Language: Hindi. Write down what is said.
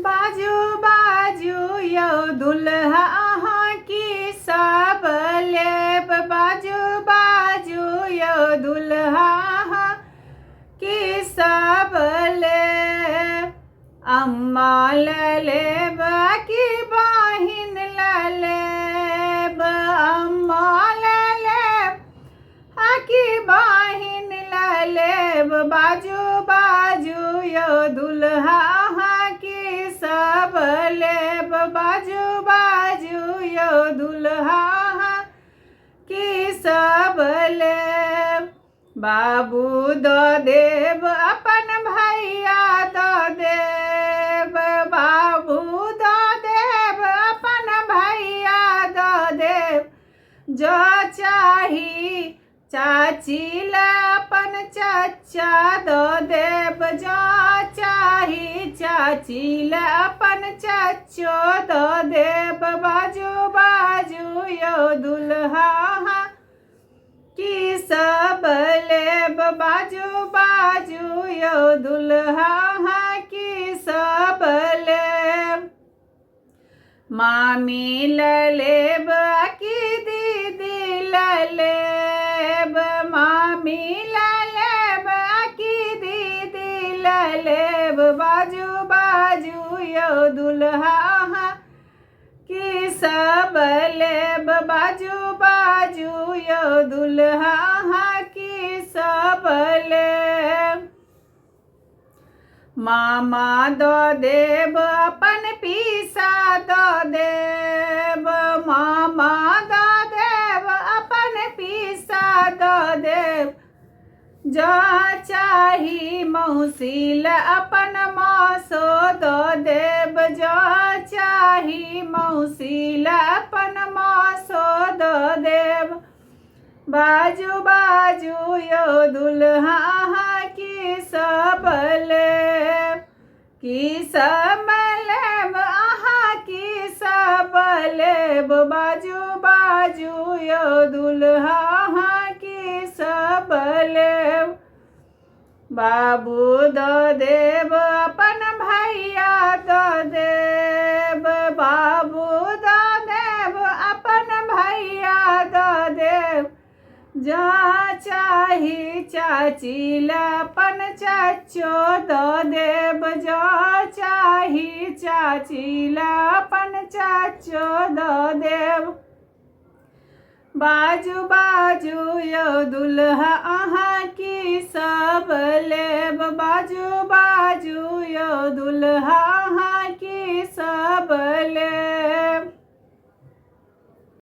बाजू बाजू यौ दुल्हा अहाँ की सब लेब। बाजू बाजू यौ दुल्हा अहाँ की सब लेब। अम्मा ले लेब कि बहिन ले लेब। अम्मा ले लेब कि बहिन ले लेब। बाजू बाजू यौ दुल्हा अहाँ की सब लेब। बाजू बाजू यौ दुल्हा अहाँ की सब लेब। बाबू दऽ देब अपन भैया दऽ देब। बाबू दऽ देब अपन भैया दऽ देब। जो चाही चाची ले अपन चचा दऽ देब। जो चाही चाची ले अपन चचो दऽ देब। बाजू बाजू यौ दुल्हा अहाँ की सब लेब। बाजू बाजू यौ दुल्हा अहाँ की सब लेब। मामी ले लेब कि दीदी ले लेब। मामी ले लेब कि दीदी ले लेब। बाजू बाजू यौ दुल्हा अहाँ की सब लेब। बाजू बाजू यौ दुल्हा अहाँ की सब लेब। मामा दऽ देब अपन पीसा दऽ देब। मामा दऽ देब अपन पीसा दऽ देब। जो चाही मौसी ले अपन मासो दऽ देब। जो चाही मौसी ले अपन मासो दऽ देब। बाजू बाजू यौ दुल्हा अहाँ की सब लेब। की सब लेब अहाँ की सब लेब। बाजू बाजू यौ दुल्हा अहाँ की सब लेब। बाबू दऽ देब अपन भैया दऽ देब। बाबू दऽ देब अपन भैया दऽ देब। जो चाही चाची ले अपन चचो दऽ देब। जो चाही चाची ले अपन चचो दऽ देब। बाजू बाजू यौ दुल्हा अहाँ की सब लेब। बाजू बाजू यौ दुल्हा